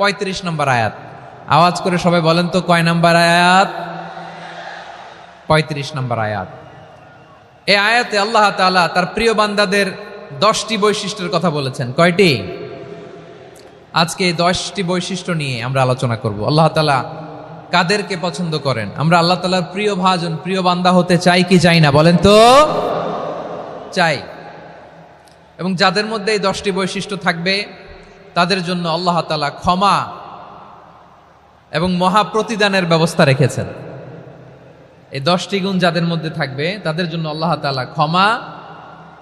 35 নম্বর আয়াত। আওয়াজ করে সবাই বলেন তো কয় নম্বর আয়াত? 35 নম্বর আয়াত। এই আয়াতে আল্লাহ তাআলা তার প্রিয় বান্দাদের 10টি বৈশিষ্ট্যের কথা বলেছেন। কয়টি? আজকে এই 10টি বৈশিষ্ট্য নিয়ে আমরা আলোচনা করব। আল্লাহ তাআলা কাদেরকে পছন্দ করেন? আমরা আল্লাহ তাআলার প্রিয় ভাজন, প্রিয় বান্দা হতে চাই কি চাই না? বলেন তো। চাই। এবং যাদের মধ্যে এই 10টি বৈশিষ্ট্য থাকবে তাদের জন্য আল্লাহ তাআলা ক্ষমা এবং মহা প্রতিদানের ব্যবস্থা রেখেছেন। এই 10টি গুণ যাদের মধ্যে থাকবে তাদের জন্য আল্লাহ তাআলা ক্ষমা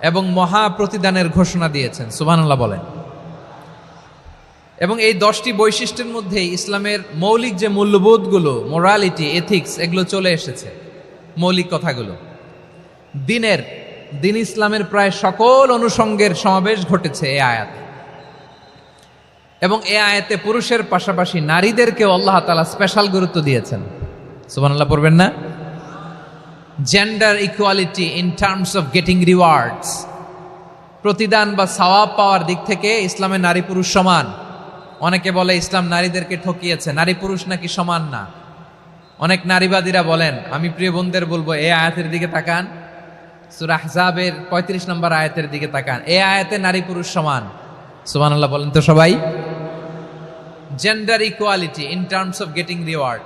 এবং মহা প্রতিদানের ঘোষণা দিয়েছেন। সুবহানাল্লাহ বলেন। এবং এই 10টি বৈশিষ্ট্যের মধ্যে ইসলামের মৌলিক যে মূল্যবোধগুলো, মোরালিটি, এথিক্স, এগুলো চলে এসেছে। মৌলিক কথাগুলো দিন ইসলামের প্রায় সকল অনুষঙ্গের সমাবেশ ঘটেছে এই আয়াতে। এবং এই আয়াতে পুরুষের পাশাপাশি নারীদেরকেও আল্লাহ তাআলা স্পেশাল গুরুত্ব দিয়েছেন। সুবহানাল্লাহ পড়বেন না? Gender equality in terms of getting rewards, প্রতিদান বা সওয়াব পাওয়ার দিক থেকে ইসলামে নারী পুরুষ সমান। অনেকে বলে ইসলাম নারীদেরকে ঠকিয়েছে, নারী পুরুষ নাকি সমান না। অনেক নারীবাদীরা বলেন, আমি প্রিয় বোনদের বলবো এই আয়াতের দিকে তাকান, সূরা আহজাবের 35 নম্বর আয়াতের দিকে তাকান। এই আয়াতে নারী পুরুষ সমান। সুবহানাল্লাহ বলেন তো সবাই। Gender equality in terms of getting reward,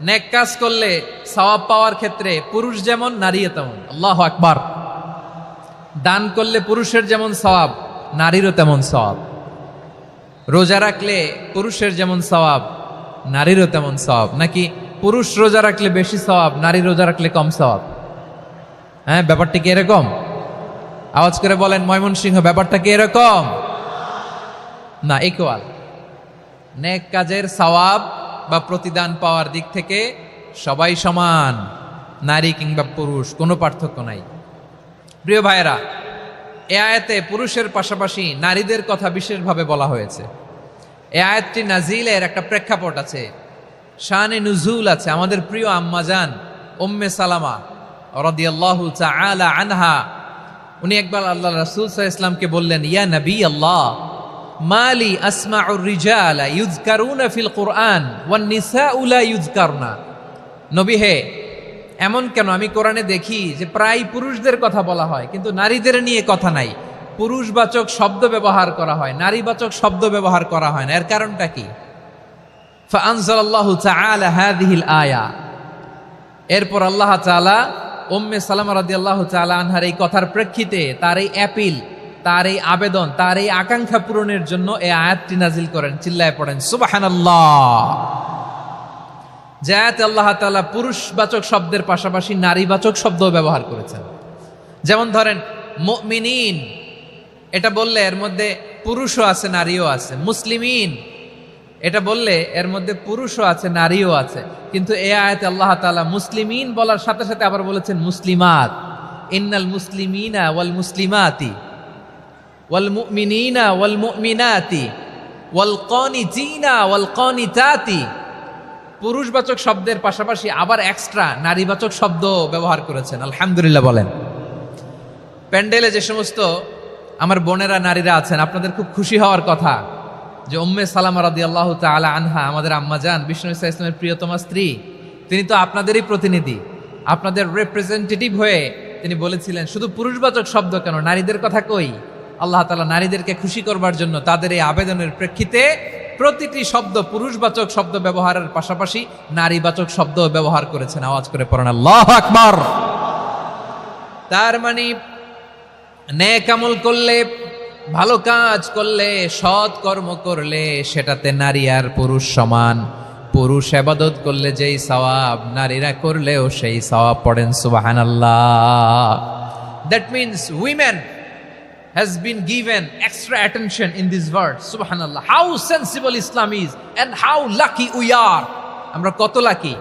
নেক কাজ করলে সওয়াব পাওয়ার ক্ষেত্রে পুরুষ যেমন নারীও তেমন। আল্লাহু আকবার। দান করলে পুরুষের যেমন সওয়াব, নারীরও তেমন সওয়াব। রোজা রাখলে পুরুষের যেমন সওয়াব, নারীরও তেমন সওয়াব। নাকি পুরুষ রোজা রাখলে বেশি সওয়াব, নারী রোজা রাখলে কম সওয়াব? হ্যাঁ, ব্যাপারটা কি এরকম? আওয়াজ করে বলেন ময়মনসিংহ, ব্যাপারটা কি এরকম? না, ইকুয়াল। নেক কাজের সওয়াব বা প্রতিদান পাওয়ার দিক থেকে সবাই সমান, নারী কিংবা পুরুষ, কোনো পার্থক্য নাই। প্রিয় ভাইয়েরা, এ আয়াতে পুরুষের পাশাপাশি নারীদের কথা বিশেষভাবে বলা হয়েছে। এ আয়াতটি নাজিলের একটা প্রেক্ষাপট আছে, শানে নুজুল আছে। আমাদের প্রিয় আম্মাজান উম্মে সালামা রাদিয়াল্লাহু তাআলা আনহা, উনি একবার আল্লাহ রাসূল সাল্লাল্লাহু আলাইহি ওয়াসাল্লামকে বললেন, ইয়া নবী আল্লাহ, মালি আসমাউর রিজালা ইউযকারুনা ফিল কুরআন ওয়ান নিসাউ লা ইউযকারনা। নবী হে, এমন কেন আমি কোরআনে দেখি যে প্রায় পুরুষদের কথা বলা হয় কিন্তু নারীদের নিয়ে কথা নাই। পুরুষবাচক শব্দ ব্যবহার করা হয়, নারীবাচক শব্দ ব্যবহার করা হয় না। এর কারণটা কি? ফাআনজালাল্লাহু তাআলা হাযিহিল আয়া। এরপর আল্লাহ তাআলা উম্মে সালামা রাদিয়াল্লাহু তাআলা আনহার এই কথার প্রেক্ষিতে, তার এই অ্যাপিল, তার এই আবেদন, তার এই আকাঙ্ক্ষা পূরণের জন্য এই আয়াতটি নাজিল করেন। চিল্লায় পড়েন সুবহানাল্লাহ। যে আয়াতে আল্লাহ তাআলা পুরুষবাচক শব্দের পাশাপাশি নারীবাচক শব্দও ব্যবহার করেছেন। যেমন ধরেন মুমিনিন, এটা বললে এর মধ্যে পুরুষও আছে নারীও আছে। মুসলিমিন, এটা বললে এর মধ্যে পুরুষও আছে নারীও আছে। কিন্তু এই আয়াতে আল্লাহ তাআলা মুসলিমিন বলার সাথে সাথে আবার বলেছেন মুসলিমাত। ইন্নাল মুসলিমিনা ওয়াল মুসলিমাতি ওয়াল মুমিনিনা ওয়াল মুমিনাতি ওয়াল কানিতিনা ওয়াল কানিতাতি। পুরুষবাচক শব্দের পাশাপাশি আবার এক্সট্রা নারীবাচক শব্দ ব্যবহার করেছেন। আলহামদুলিল্লাহ বলেন। প্যান্ডেলে যে সমস্ত আমার বোনেরা নারীরা আছেন, আপনাদের খুব খুশি হওয়ার কথা যে উম্মে সালামা রাদিয়াল্লাহু তাআলা আনহা, আমাদের আম্মাজান, বিষ্ণু ইসা ইসলামের প্রিয়তমা স্ত্রী, তিনি তো আপনাদেরই প্রতিনিধি, আপনাদের রিপ্রেজেন্টেটিভ হয়ে তিনি বলেছিলেন শুধু পুরুষবাচক শব্দ কেন, নারীদের কথা কই। আল্লাহ তাআলা নারীদেরকে খুশি করবার জন্য তাদের এই আবেদনের প্রেক্ষিতে প্রতিটি শব্দ পুরুষবাচক শব্দ ব্যবহারের পাশাপাশি নারীবাচক শব্দ ব্যবহার করেছেন। আওয়াজ করে পড়েন আল্লাহু আকবার। তার মানে নেক আমল করলে, ভালো কাজ করলে, সৎ কর্ম করলে সেটাতে নারী আর পুরুষ সমান। পুরুষ ইবাদত করলে যেই সওয়াব, নারীরা করলেও সেই সওয়াব। পড়েন সুবহানাল্লাহ। That means women has been given extra attention in this verse. Subhanallah. How sensible Islam is and how lucky we are. আমরা কত লাকি।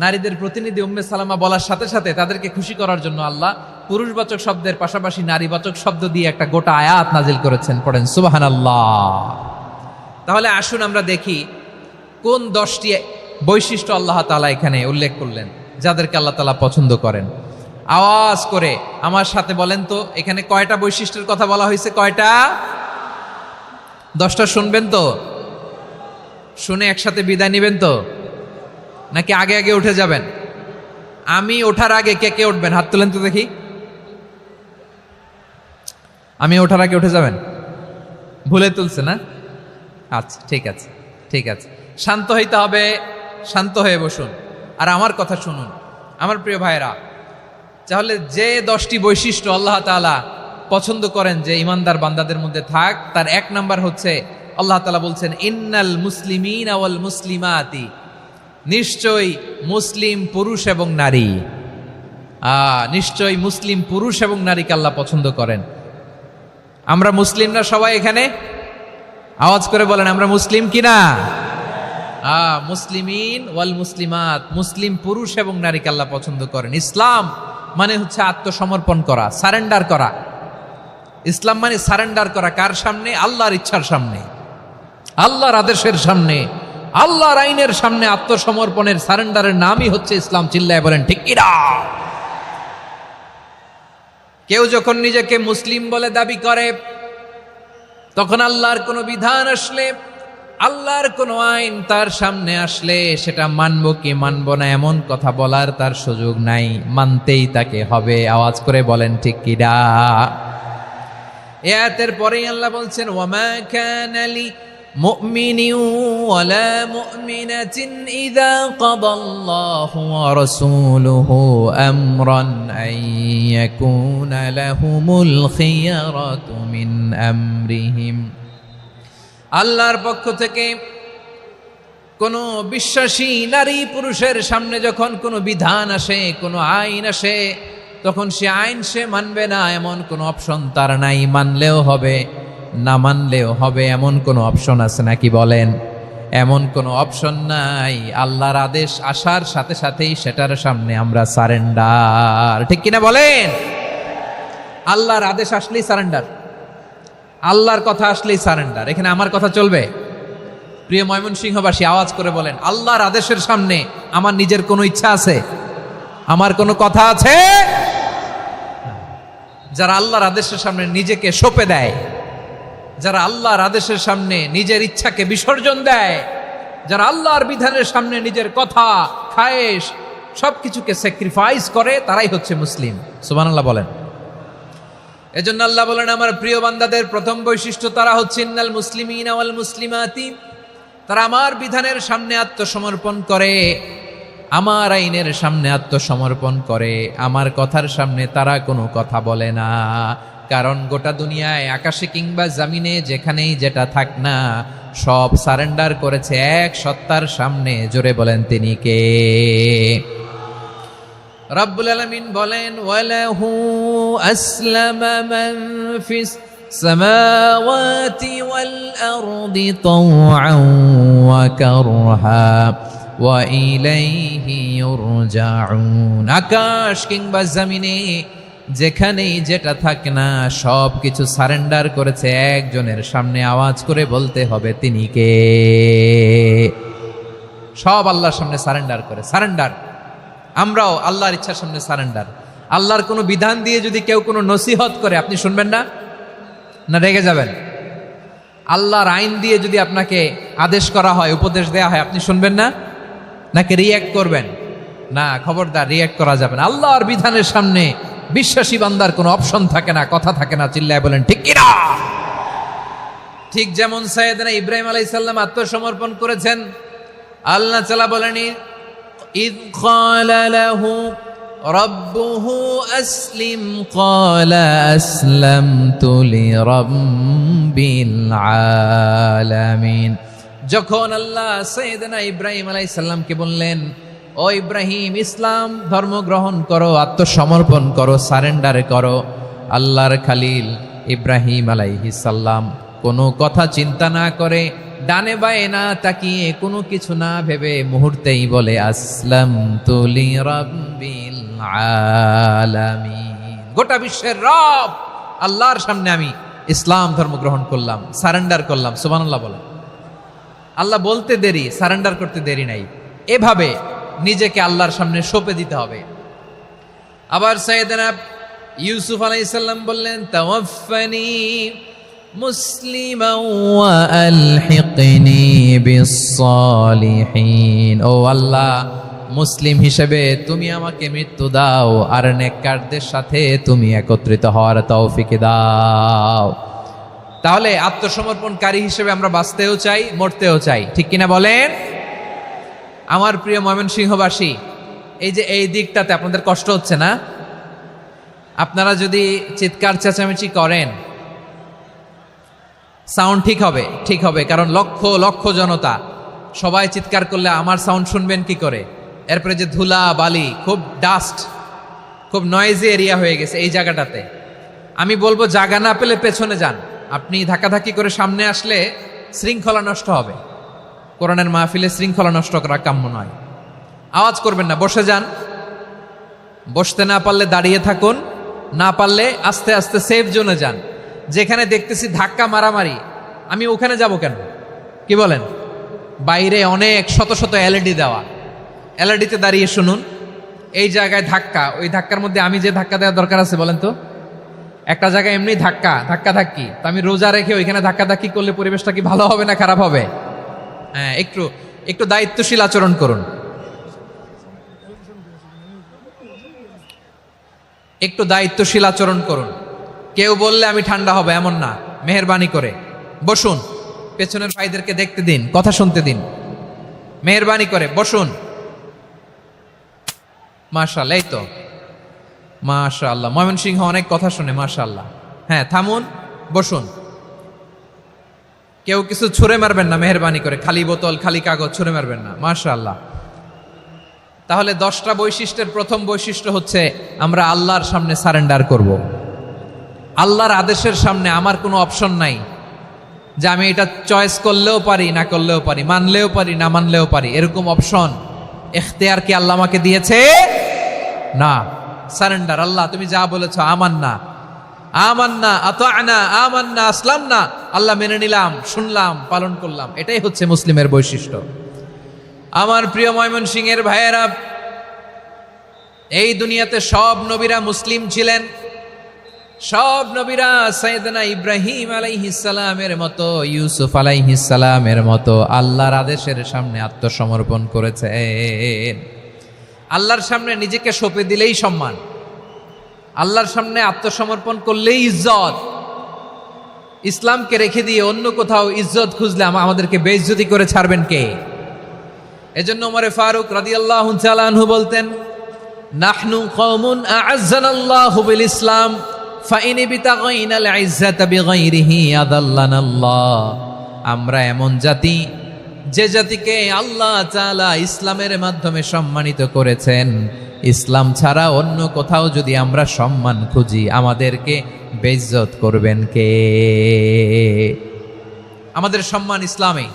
নারীদের প্রতিনিধি উম্মে সালামা বলার সাথে সাথে তাদেরকে খুশি করার জন্য আল্লাহ পুরুষবাচক শব্দের পাশাপাশি নারীবাচক শব্দ দিয়ে একটা গোটা আয়াত নাজিল করেছেন। পড়েন সুবহানাল্লাহ। তাহলে আসুন আমরা দেখি কোন 10টি বৈশিষ্ট্য আল্লাহ তাআলা এখানে উল্লেখ করলেন যাদেরকে আল্লাহ তাআলা পছন্দ করেন। আওয়াজ করে আমার সাথে বলেন তো, এখানে কয়টা বৈশিষ্ট্যের কথা বলা হয়েছে? কয়টা? 10টা শুনবেন তো? শুনে একসাথে বিদায় নেবেন তো, নাকি আগে আগে উঠে যাবেন? আমি ওঠার আগে কে কে উঠবেন? হাত তুলেন তো দেখি। আমি ওঠার আগে উঠে যাবেন? ভুলে তুলছে না? আচ্ছা, ঠিক আছে, ঠিক আছে। শান্ত হইতে হবে, শান্ত হয়ে বসুন আর আমার কথা শুনুন আমার প্রিয় ভাইরা। তাহলে যে 10টি বৈশিষ্ট্য আল্লাহ তাআলা পছন্দ করেন যে ইমানদার বান্দাদের মধ্যে থাক, তার এক নাম্বার হচ্ছে আল্লাহ তাআলা বলছেন ইন্নাল মুসলিমিনা ওয়াল মুসলিমাতি, নিশ্চয়ই মুসলিম পুরুষ এবং নারী। নিশ্চয়ই মুসলিম পুরুষ এবং নারীকে আল্লাহ পছন্দ করেন। আমরা মুসলিম না সবাই এখানে? আওয়াজ করে বলেন আমরা মুসলিম কিনা? মুসলিমিন ওয়াল মুসলিমাত, মুসলিম পুরুষ এবং নারীকে আল্লাহ পছন্দ করেন। ইসলাম মানে হচ্ছে আত্মসমর্পণ করা, সারেন্ডার করা। ইসলাম মানে সারেন্ডার করা কার সামনে? আল্লাহর ইচ্ছার সামনে, আল্লাহর আদেশের সামনে, আল্লাহর আইনের সামনে আত্মসমর্পণের সারেন্ডারের নামই হচ্ছে ইসলাম। চিল্লায় বলেন ঠিক কিনা? কেউ যখন নিজেকে মুসলিম বলে দাবি করে, তখন আল্লাহর কোনো বিধান আসলে, আল্লাহর কোনো আইন তার সামনে আসলে সেটা মানবো কি মানবো না এমন কথা বলার তার সুযোগ নাই, মানতেই তাকে হবে। আওয়াজ করে বলেন ঠিক কিনা? আয়াতের পরেই আল্লাহ বলছেন ওয়ামা কানা লি মুমিনিন ওয়ালা মুমিনাতিন ইযা কাদাল্লাহু ওয়া রাসূলুহু আমরান আন ইয়াকুনা লাহুমুল খিয়ারাতু মিন আমরিহিম। আল্লাহর পক্ষ থেকে কোনো বিশ্বাসী নারী পুরুষের সামনে যখন কোনো বিধান আসে, কোনো আইন আসে, তখন সে আইন সে মানবে না এমন কোনো অপশন তার নাই। মানলেও হবে, না মানলেও হবে এমন কোনো অপশন আছে নাকি বলেন? এমন কোনো অপশন নাই। আল্লাহর আদেশ আসার সাথে সাথেই সেটার সামনে আমরা সারেন্ডার। ঠিক কিনা বলেন? আল্লাহর আদেশ আসলেই সারেন্ডার, আল্লাহর কথা আসলেই সারেন্ডার। এখানে আমার কথা চলবে? প্রিয় ময়মনসিংহবাসী আওয়াজ করে বলেন আল্লাহর আদেশের সামনে আমার নিজের কোনো ইচ্ছা আছে? আমার কোনো কথা আছে? যারা আল্লাহর আদেশের সামনে নিজেকে সঁপে দেয়, যারা আল্লাহর আদেশের সামনে নিজের ইচ্ছাকে বিসর্জন দেয়, যারা আল্লাহর বিধানের সামনে নিজের কথা, খায়েশ সবকিছুকে স্যাক্রিফাইস করে, তারাই হচ্ছে মুসলিম। সুবহানাল্লাহ বলেন। এজন্য আল্লাহ বলেন আমার প্রিয় বান্দাদের প্রথম বৈশিষ্ট্য তারা হচ্ছে ইন্নাল মুসলিমিনা ওয়াল মুসলিমাতি, তারা আমার বিধানের সামনে আত্মসমর্পণ করে, আমার আইনের সামনে আত্মসমর্পণ করে, আমার কথার সামনে তারা কোনো কথা বলে না। কারণ গোটা দুনিয়ায় আকাশে কিংবা জমিনে যেখানেই যেটা থাক না, সব সারেন্ডার করেছে এক সত্তার সামনে। জোরে বলেন তিনি কে? রব্বুল আলামিন বলেন ওয়ালাহু আসলামা মান ফিস সামাওয়াতি ওয়াল আরদি তাওআন ওয়া কারহা ওয়া ইলাইহি ইউরজাউন। আকাশ কিংবা জমিনে যেখানেই যেটা থাকে না, সব কিছু সারেন্ডার করেছে একজনের সামনে। আওয়াজ করে বলতে হবে তিনি কে? সব আল্লাহর সামনে সারেন্ডার করে। সারেন্ডার। আমরাও আল্লাহর ইচ্ছার সামনে সারেন্ডার। আল্লাহর কোনো বিধান দিয়ে যদি কেউ কোনো নসিহত করে, আপনি শুনবেন না? না রেগে যাবেন? আল্লাহর আইন দিয়ে যদি আপনাকে আদেশ করা হয়, উপদেশ দেয়া হয়, আপনি শুনবেন না? নাকি রিয়্যাক্ট করবেন? না, খবরদার, রিয়্যাক্ট করা যাবে না। আল্লাহর বিধানের সামনে বিশ্বাসী বান্দার কোনো অপশন থাকে না, কথা থাকে না। চিল্লায় বলেন ঠিক কিনা? ঠিক যেমন সাইয়েদনা ইব্রাহিম আলাইহিস সালাম আত্মসমর্পণ করেছেন। আল্লাহ তাআলা বলেন ইয ক্বালা লাহু রাব্বুহু আসলিম ক্বালা আসলামতু লিরাব্বিল আলামিন। যখন আল্লাহ সাইয়েদনা ইব্রাহিম আলাইহিস সালামকে বললেন ও ইব্রাহিম, ইসলাম ধর্ম গ্রহণ করো, আত্মসমর্পণ করো, সারেন্ডার করো, আল্লাহর খালিল ইব্রাহিম আলাইহিস সালাম কোনো কথা চিন্তা না করে, ডানে বায়ে না তাকিয়ে, কোনো কিছু না ভেবে মুহূর্তেই বলে আসলামতু লিরাব্বিল আলামিন। গোটা বিশ্বের রব আল্লাহর সামনে আমি ইসলাম ধর্ম গ্রহণ করলাম, সারেন্ডার করলাম। সুবহানাল্লাহ বলেন। আল্লাহ বলতে দেরি, সারেন্ডার করতে দেরি নাই। এভাবে নিজেকে আল্লাহর সামনে সঁপে দিতে হবে। আবার সাইয়েদনা ইউসুফ আলাইহিস সালাম বললেন তাওয়াফানি মুসলিমান ওয়া আলহিকনি বিস-সালিহিন। ও আল্লাহ, মুসলিম হিসেবে তুমি আমাকে মৃত্যু দাও, আর নেককারদের সাথে তুমি একত্রিত হওয়ার তৌফিক দাও। তাহলে আত্মসমর্পণকারী হিসেবে আমরা বাঁচতেও চাই, মরতেও চাই, ঠিক কিনা বলেন? আমার প্রিয় ময়মনসিংহবাসী, এই যে এই দিকটাতে আপনাদের কষ্ট হচ্ছে না? আপনারা যদি চিৎকার চেঁচামেচি করেন, সাউন্ড ঠিক হবে, ঠিক হবে, কারণ লক্ষ লক্ষ জনতা, সবাই চিৎকার করলে আমার সাউন্ড শুনবেন কি করে? এরপরে যে ধুলা বালি, খুব ডাস্ট, খুব নয়েজি এরিয়া হয়ে গেছে এই জায়গাটাতে। আমি বলবো জায়গা না পেলে পেছনে যান। আপনি ধাক্কাধাক্কি করে সামনে আসলে শৃঙ্খলা নষ্ট হবে। কোরআনের মাহফিলে শৃঙ্খলা নষ্ট করা কাম্য নয়। আওয়াজ করবেন না, বসে যান। বসতে না পারলে দাঁড়িয়ে থাকুন, না পারলে আস্তে আস্তে সেফ জোনে যান। যেখানে দেখতেছি ধাক্কা মারামারি, আমি ওখানে যাব কেন? কি বলেন? বাইরে অনেক শত শত এলইডি দেওয়া, এলইডিতে দাঁড়িয়ে শুনুন। এই জায়গায় ধাক্কা, ওই ধাক্কার মধ্যে আমি যে ধাক্কা দেওয়ার দরকার আছে বলেন তো? একটা জায়গায় এমনি ধাক্কি, তো আমি রোজা রেখে ওইখানে ধাক্কি করলে পরিবেশটা কি ভালো হবে না খারাপ হবে? হ্যাঁ, একটু দায়িত্বশীল আচরণ করুন, একটু দায়িত্বশীল আচরণ করুন। কেউ বললে আমি ঠান্ডা হবে এমন না, মেহেরবানি করে বসুন। পেছনের ভাইদেরকে দেখতে দিন, কথা শুনতে দিন, মেহেরবানি করে বসুন। মাশাআল্লাহ, এই তো মাশাআল্লাহ, ময়মনসিংহ অনেক কথা শুনে, মাশাআল্লাহ। হ্যাঁ, থামুন, বসুন। কেউ কিছু ছুঁড়ে মারবেন না, মেহেরবানি করে, খালি বোতল খালি কাগজ ছুঁড়ে মারবেন না, মাশাআল্লাহ। তাহলে 10টা বৈশিষ্ট্যের প্রথম বৈশিষ্ট্য হচ্ছে আমরা আল্লাহর সামনে সারেন্ডার করব। আল্লাহর আদেশের সামনে আমার কোনো অপশন নাই যে আমি এটা চয়েস করলেও পারি না করলেও পারি, মানলেও পারি না মানলেও পারি, এরকম অপশন এখতিয়ার কি আল্লাহ আমাকে দিয়েছে? না। সারেন্ডার, আল্লাহ তুমি যা বলেছো, আমান্না আতা'না আমান্না আসলামনা, আল্লাহ মেনে নিলাম, শুনলাম, পালন করলাম। এটাই হচ্ছে মুসলিমের বৈশিষ্ট্য। আমার প্রিয় ময়মনসিংহের ভাইয়েরা, এই দুনিয়াতে সব নবীরা মুসলিম ছিলেন। সব নবীরা সাইয়েদনা ইব্রাহিম আলাইহিস সালামের মতো, ইউসুফ আলাইহিস সালামের মতো আল্লাহর আদেশের সামনে আত্মসমর্পণ করেছেন। আল্লাহর সামনে নিজেকে সঁপে দিলেই সম্মান, আল্লাহর সামনে আত্মসমর্পণ করলেই ইজ্জত। ইসলামকে রেখে দিয়ে অন্য কোথাও ইজ্জত খুঁজলে আমাদেরকে বেইজ্জতি করে ছাড়বেন কে? এজন্য ওমর ফারুক রাদিয়াল্লাহু তাআলা আনহু বলতেন, নাহনু কওমুন আ'আজ্জানাল্লাহু বিল ইসলাম ফাইন বিতাগাইনাল ইজ্জাতা বিগাইরিহি আদাল্লানাল্লাহ। আমরা এমন জাতি, যে জাতিকে আল্লাহ তাআলা ইসলামের মাধ্যমে সম্মানিত করেছেন। ইসলাম ছাড়া অন্য কোথাও যদি আমরা সম্মান খুঁজি, আমাদেরকে বেইজ্জত করবেন কে? আমাদের সম্মান ইসলামে।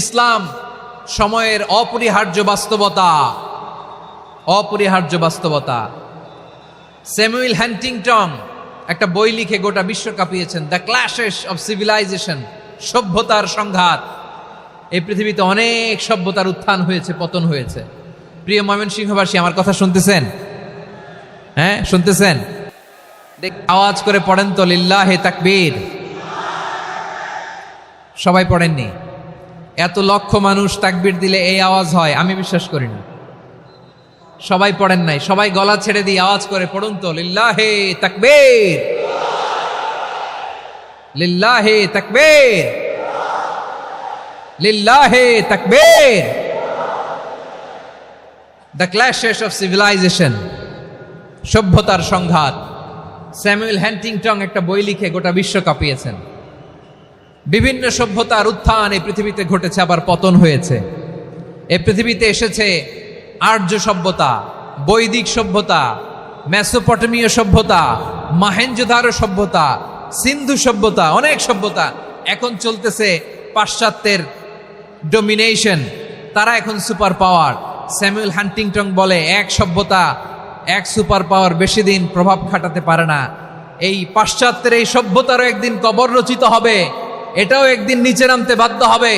ইসলাম সময়ের অপরিহার্য বাস্তবতা, অপরিহার্য বাস্তবতা। স্যামুয়েল হ্যান্টিংটন একটা বই লিখে গোটা বিশ্ব কাঁপিয়েছেন, দ্য ক্ল্যাশেস অফ সিভিলাইজেশন, সভ্যতার সংঘাত। এই পৃথিবীতে অনেক সভ্যতার উত্থান হয়েছে, পতন হয়েছে। প্রিয় ময়মনসিংহবাসী, আমার কথা শুনতেছেন? হ্যাঁ, শুনতেছেন? আওয়াজ করে পড়েন তো, লিল্লাহে তাকবীর। সবাই পড়েননি? এত লক্ষ মানুষ তাকবীর দিলে এই আওয়াজ হয়? আমি বিশ্বাস করি না। সবাই পড়েন নাই, সবাই গলা ছেড়ে দিয়ে আওয়াজ করে পড়ুন তো, লিল্লাহে তাকবীর, লিল্লাহে তাকবীর, লিল্লাহে তাকবীর। দ্য ক্ল্যাশেস অফ সিভিলাইজেশন, সভ্যতার সংঘাত। স্যামুয়েল হ্যান্টিংটন একটা বই লিখে গোটা বিশ্ব কাঁপিয়েছেন। বিভিন্ন সভ্যতার উত্থান এই পৃথিবীতে ঘটেছে, আবার পতন হয়েছে। এই পৃথিবীতে এসেছে আর্য সভ্যতা, বৈদিক সভ্যতা, মেসোপটেমীয় সভ্যতা, মহেঞ্জোদারো সভ্যতা, সিন্ধু সভ্যতা, অনেক সভ্যতা। এখন চলতেছে পাশ্চাত্যের ডোমিনেশন, তারা এখন সুপার পাওয়ার। স্যামুয়েল হ্যান্টিংটন বলে, এক সভ্যতা, এক সুপার পাওয়ার বেশি দিন প্রভাব খাটাতে পারে না। এই পাশ্চাত্যের এই সভ্যতারও একদিন কবর রচিত হবে, এটাও একদিন নিচে নামতে বাধ্য হবে।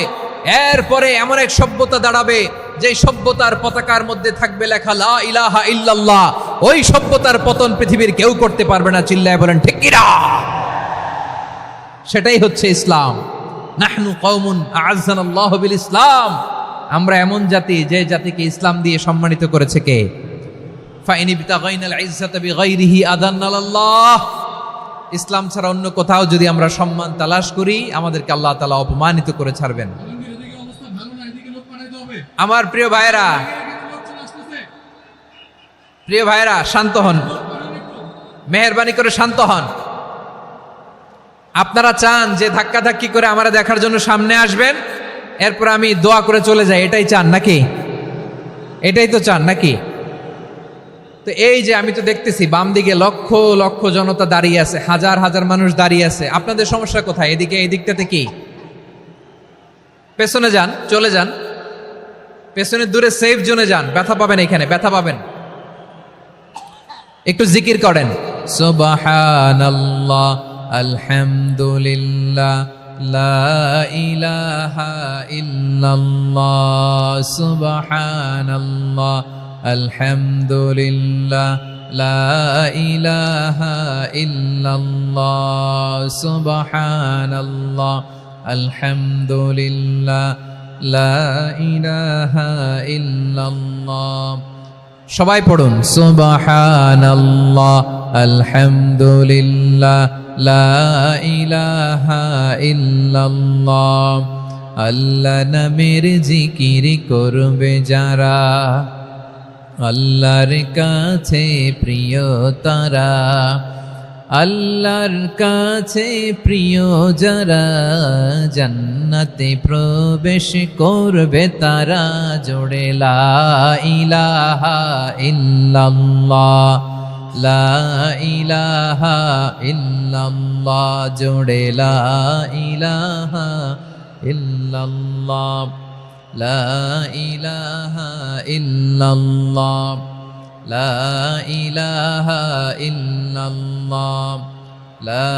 এরপরে এমন এক সভ্যতা দাঁড়াবে, যে সভ্যতার পতাকার মধ্যে থাকবে লেখা লা ইলাহা ইল্লাল্লাহ। ওই সভ্যতার পতন পৃথিবীর কেউ করতে পারবে না। চিল্লায় বলেন ঠিক কিনা? সেটাই হচ্ছে ইসলাম। নাহনু কওমুন আ'আজ্জানাল্লাহু বিল ইসলাম, আমরা এমন জাতি যে জাতিকে ইসলাম দিয়ে সম্মানিত করেছে কে? ফাইন ইবতাগাইনাল ইজ্জাতা বিগাইরিহি আদান্নাল্লাহ, ইসলাম ছাড়া অন্য কোথাও যদি আমরা সম্মান তালাশ করি আমাদেরকে আল্লাহ তাআলা অপমানিত করে ছাড়বেন। আমার প্রিয় ভাইরা শান্ত হন, মেহেরবানি করে শান্ত হন। আপনারা চান যে ধাক্কাধাক্কি করে আমরা দেখার জন্য সামনে আসবেন, এরপর আমি দোয়া করে চলে যাই, এটাই চান নাকি? এটাই তো চান নাকি? তো এই যে আমি তো দেখতেছি বাম দিকে লক্ষ লক্ষ জনতা দাঁড়িয়ে আছে, হাজার হাজার মানুষ দাঁড়িয়ে আছে, আপনাদের সমস্যা কোথায়? এদিকে এই দিকটাতে কি? পেছনে যান, চলে যান, পেছনে দূরে সেফ জোনে যান, ব্যথা পাবেন, এখানে ব্যথা পাবেন। একটু জিকির করেন, সুবহানাল্লাহ আলহামদুলিল্লাহ লা ইলাহা ইল্লাল্লাহ, সুবহানাল্লাহ আলহামদুলিল্লাহ লা ইলাহা ইল্লাল্লাহ, সুবহানাল্লাহ আলহামদুলিল্লাহ লা ইলাহা ইল্লাল্লাহ। সবাই পড়ুন, সুবহানাল্লাহ আলহামদুলিল্লাহ লা ইলাহা ইল্লাল্লাহ। আল্লাহ নামের জিকির করবে যারা, আল্লাহর কাছে প্রিয় তারা, আল্লাহর কাছে প্রিয় যারা, জান্নাতে প্রবেশ করবে তারা। জোড়ে লা ইলাহা ইল্লাল্লাহ, লা ইলাহা ইল্লাল্লাহ, জোড়ে লা ইলাহা ইল্লাল্লাহ, লা ইলাহা ইল্লাল্লাহ, লা ইলাহা ইল্লাল্লাহ, লা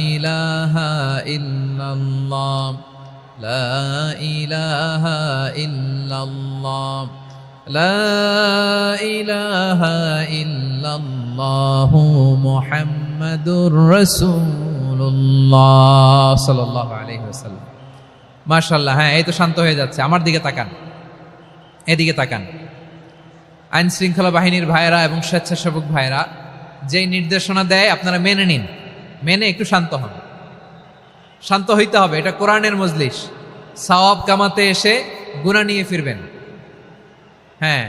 ইলাহা ইল্লাল্লাহ, লা ইলাহা ইল্লাল্লাহ, লা ইলাহা ইল্লাল্লাহু মুহাম্মাদুর রাসূলুল্লাহ সাল্লাল্লাহু আলাইহি ওয়াসাল্লাম। মাশাআল্লাহ। হ্যাঁ, এই তো শান্ত হয়ে যাচ্ছে। আমার দিকে তাকান, এদিকে তাকান। আইন শৃঙ্খলা বাহিনীর ভাইয়েরা এবং স্বেচ্ছাসেবক ভাইয়েরা যেই নির্দেশনা দেয় আপনারা মেনে নিন, মেনে একটু শান্ত হন। শান্ত হইতে হবে, এটা কোরআনের মজলিস। সওয়াব কামাতে এসে গুনাহ নিয়ে ফিরবেন। হ্যাঁ,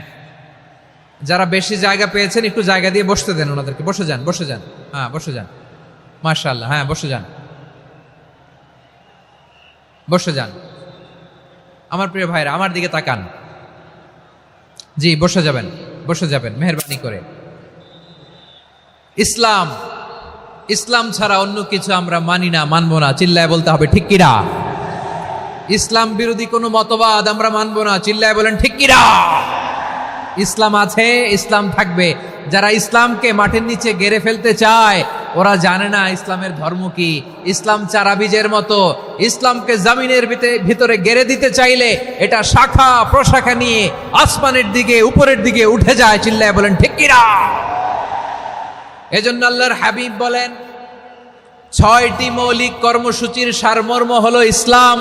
যারা বেশি জায়গা পেয়েছেন একটু জায়গা দিয়ে বসতে দেন ওনাদেরকে। বসে যান, বসে যান। হ্যাঁ, বসে যান। মাশাআল্লাহ। হ্যাঁ, বসে যান, বসে যান। আমার প্রিয় ভাইরা আমার দিকে তাকান। জি, বসে যাবেন, বসে যাবেন মেহেরবানি করে। ইসলাম, ইসলাম ছাড়া অন্য কিছু আমরা মানি না, মানবো না। চিল্লায় বলতে হবে ঠিক কিনা? ইসলাম বিরোধী কোনো মতবাদ আমরা মানবো না। চিল্লায় বলেন ঠিক কিনা? ইসলাম আছে, ইসলাম থাকবে। যারা ইসলামকে মাটির নিচে গেড়ে ফেলতে চায় ওরা জানে না ইসলামের ধর্ম কি। ইসলাম চারা বীজের মতো, ইসলামকে জমিনের ভিতরে গেড়ে দিতে চাইলে এটা শাখা প্রশাখা নিয়ে আসমানের দিকে, উপরের দিকে উঠে যায়। চিল্লায় বলেন ঠিক কিনা? এজন্য আল্লাহর হাবিব বলেন ৬টি মৌলিক কর্মসূচির সারমর্ম হলো ইসলাম।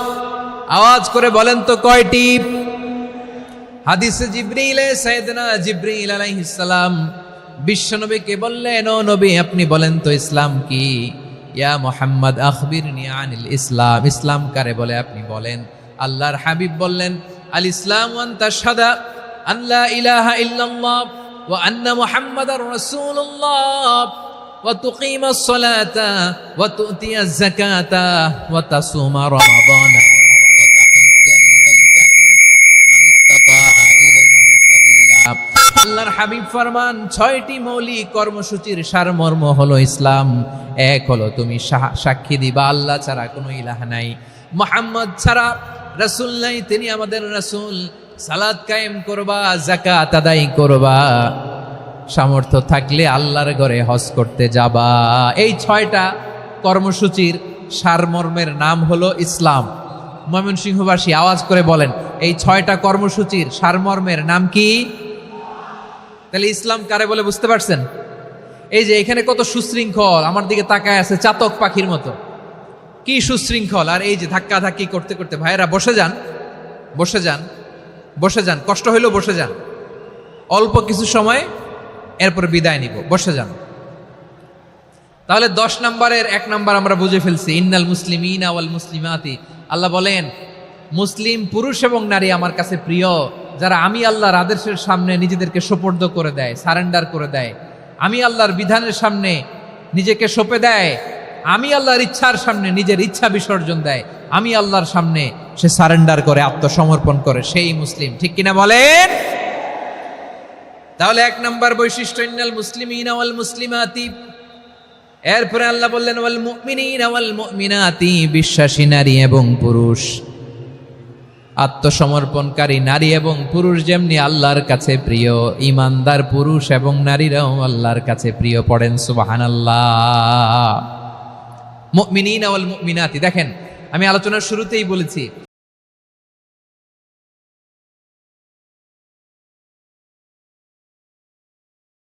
আওয়াজ করে বলেন তো কয়টি? হাদিসে জিবরিলে সাইয়েদনা জিবরিল আলাইহিস সালাম বিশ্বনবীকে বললেন, ও নবী আপনি বলেন তো ইসলাম কি? ইয়া মুহাম্মদ আখবিরনি আনিল ইসলাম, ইসলাম কারে বলে আপনি বলেন। আল্লাহর হাবিব বললেন, আল ইসলাম আন তাশহাদা আন লা ইলাহা ইল্লাল্লাহ ওয়া আন্না মুহাম্মাদার রাসূলুল্লাহ ওয়া তুকিমাস সালাতা ওয়া তুতিয়াজ যাকাতা ওয়া তাসুমা রমাদানা। আল্লাহর হাবিব ফরমান ৬টি মৌলিক কর্মসূচির সারমর্ম হলো ইসলাম। এক হলো তুমি সাক্ষী দিবা আল্লাহ ছাড়া কোনো ইলাহ নাই, মুহাম্মদ ছাড়া রাসূল নাই, তিনি আমাদের রাসূল। সালাত কায়েম করবা, যাকাত আদায় করবা, সামর্থ্য থাকলে আল্লাহর ঘরে হজ করতে যাবা। এই ৬টা কর্মসূচির সারমর্মের নাম হলো ইসলাম। ময়মনসিংহবাসী আওয়াজ করে বলেন, এই ৬টা কর্মসূচির সারমর্মের নাম কি? তাহলে ইসলাম কারে বলে বুঝতে পারছেন? এই যে এখানে কত সুশৃঙ্খল, আমার দিকে তাকায় আছে চাতক পাখির মতো। কি সুশৃঙ্খল। আর এই যে ধাক্কা ধাক্কি করতে করতে, ভাইয়েরা বসে যান, বসে যান, বসে যান, কষ্ট হইলেও বসে যান, অল্প কিছু সময় এরপর বিদায় নিব, বসে যান। তাহলে 10 নম্বরের 1 নম্বর আমরা বুঝে ফেলছি, ইন্নাল মুসলিমিনা ওয়াল মুসলিমাতি। আল্লাহ বলেন মুসলিম পুরুষ এবং নারী আমার কাছে প্রিয়, যারা আমি আল্লাহর আদেশের সামনে নিজেদেরকে সোপর্দ করে দেয়, সারেন্ডার করে দেয়, আমি আল্লাহর বিধানের সামনে নিজেকে সঁপে দেয়, আমি আল্লাহর ইচ্ছার সামনে নিজের ইচ্ছা বিসর্জন দেয়, আমি আল্লাহর সামনে সে সারেন্ডার করে, আত্মসমর্পণ করে, সেই মুসলিম। ঠিক কিনা বলেন? তাহলে 1 নম্বর বৈশিষ্ট্য ইন্নাল মুসলিমিনা ওয়াল মুসলিমাতি। এরপরে আল্লাহ বললেন ওয়াল মুমিনিনা ওয়াল মুমিনাতি, বিশ্বাসী নারী এবং পুরুষ, আত্মসমর্পণকারী নারী এবং পুরুষ যেমনি আল্লাহর কাছে প্রিয়, ইমানদার পুরুষ এবং নারীরাও আল্লাহর কাছে প্রিয়। পড়েন সুবহানাল্লাহ। মুমিনিনা ওয়াল মুমিনাতি। দেখেন, আমি আলোচনার শুরুতেই বলেছি